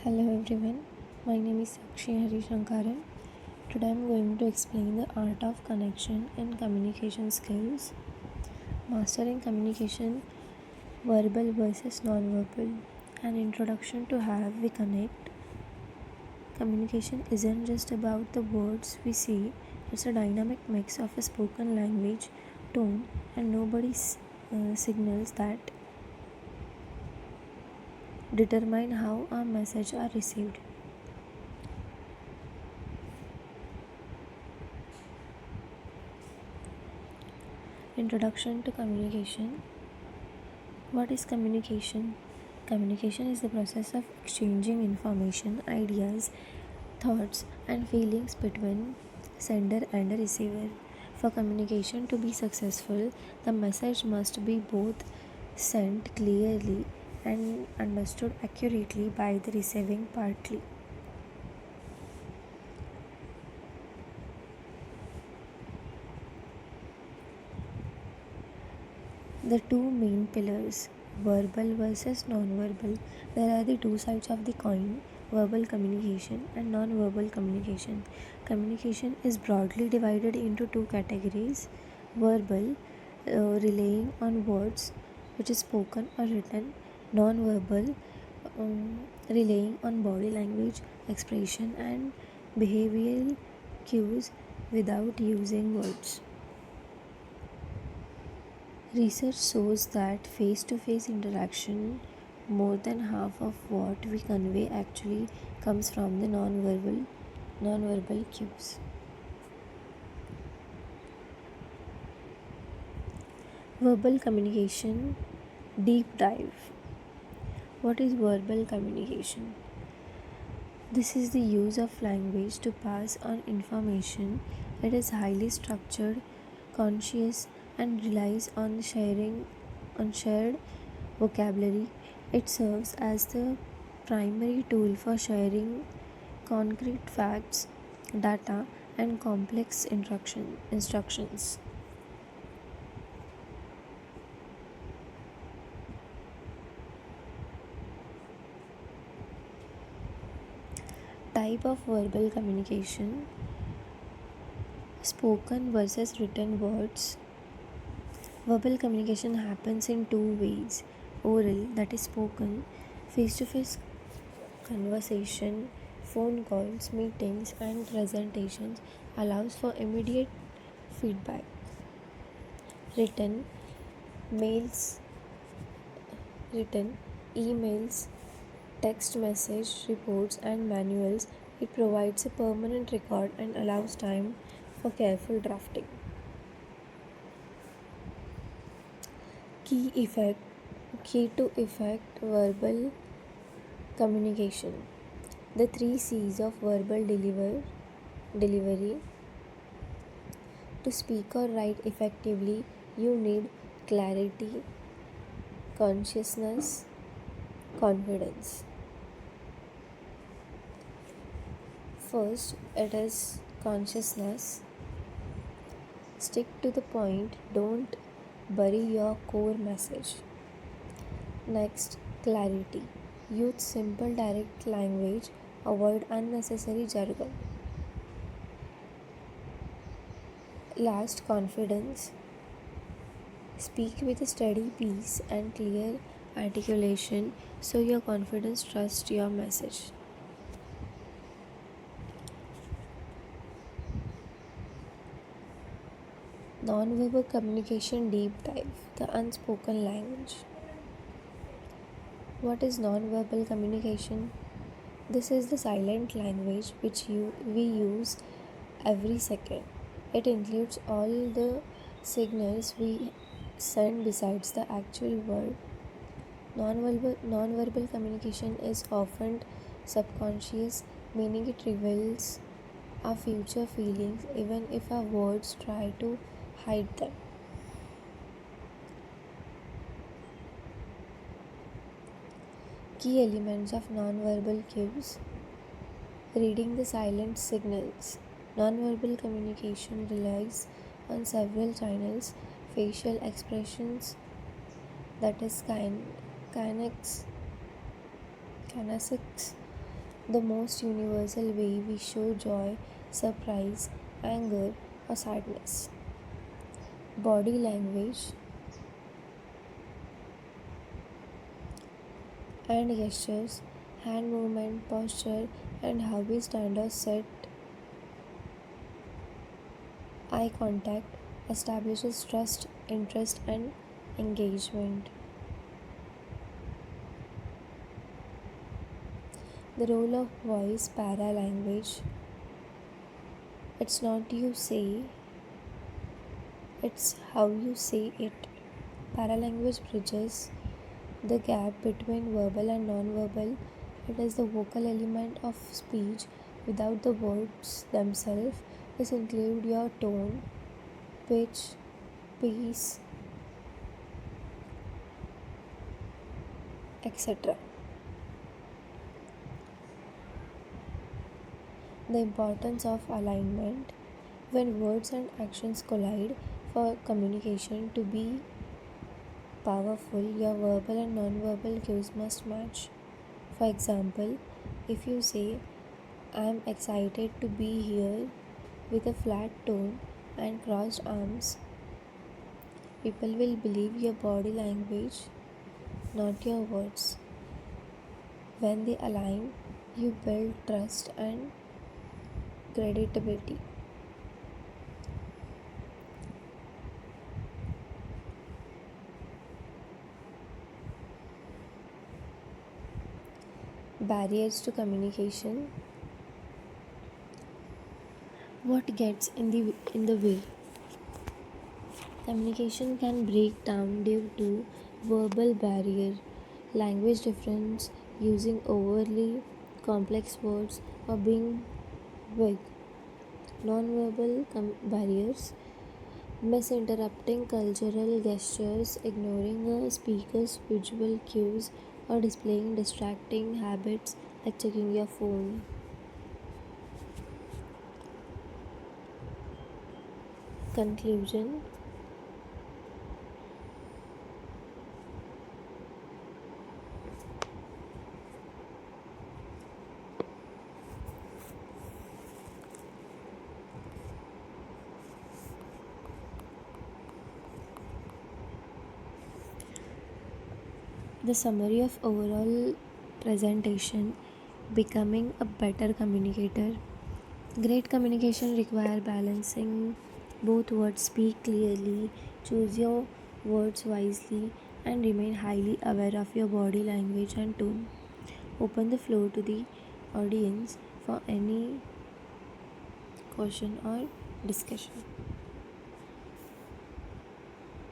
Hello everyone, my name is Sakshi Harishankaran. Today I am going to explain the art of connection and communication skills. Mastering communication, verbal versus non-verbal. An introduction to how we connect. Communication isn't just about the words we say, it's a dynamic mix of a spoken language, tone, and nobody's signals that determine how our message are received. Introduction to communication. What is communication? Communication is the process of exchanging information, ideas, thoughts, and feelings between sender and a receiver. For communication to be successful, the message must be both sent clearly and understood accurately by the receiving party. The two main pillars, verbal versus non-verbal. There are the two sides of the coin, verbal communication and non-verbal communication. Communication is broadly divided into two categories. Verbal, relying on words, which is spoken or written. Non-verbal, relying on body language, expression and behavioral cues without using words. Research shows that face to face interaction, more than half of what we convey actually comes from the non-verbal cues. Verbal communication deep dive. What is verbal communication? This is the use of language to pass on information. It is highly structured, conscious, and relies on shared vocabulary. It serves as the primary tool for sharing concrete facts, data, and complex instructions. Type of verbal communication: spoken versus written words. Verbal communication happens in two ways: oral, that is spoken, face to face conversation, phone calls, meetings, and presentations, allows for immediate feedback. Written, mails, written, emails, text message, reports, and manuals. It provides a permanent record and allows time for careful drafting. Key effect Key to effect verbal communication. The three C's of verbal delivery. To speak or write effectively, you need clarity, consciousness, confidence. First, it is consciousness. Stick to the point, don't bury your core message. Next, clarity. Use simple, direct language, avoid unnecessary jargon. Last, confidence. Speak with a steady pace and clear articulation so your confidence trusts your message. Non-verbal communication deep dive, the unspoken language. What is non-verbal communication? This is the silent language we use every second. It includes all the signals we send besides the actual word. Non-verbal communication is often subconscious, meaning it reveals our future feelings even if our words try to hide them. Key elements of non-verbal cues. Reading the silent signals. Non-verbal communication relies on several channels: facial expressions, that is kinesics, the most universal way we show joy, surprise, anger, or sadness. Body language and gestures, hand movement, posture, and how we stand or sit, eye contact establishes trust, interest, and engagement. The role of voice paralanguage. It's not you say, it's how you say it. Paralanguage bridges the gap between verbal and non-verbal. It is the vocal element of speech without the words themselves. This include your tone, pitch, pace, etc. The importance of alignment. When words and actions collide, for communication to be powerful, your verbal and non-verbal cues must match. For example, if you say, I'm excited to be here with a flat tone and crossed arms, people will believe your body language, not your words. When they align, you build trust and credibility. Barriers to communication. What gets in the way? Communication can break down due to verbal barrier, language difference, using overly complex words, or being vague. Non-verbal barriers, misinterpreting cultural gestures, ignoring a speaker's visual cues, or displaying distracting habits like checking your phone. Conclusion. The summary of overall presentation: becoming a better communicator. Great communication require balancing both words, speak clearly, choose your words wisely, and remain highly aware of your body language and tone. Open the floor to the audience for any question or discussion.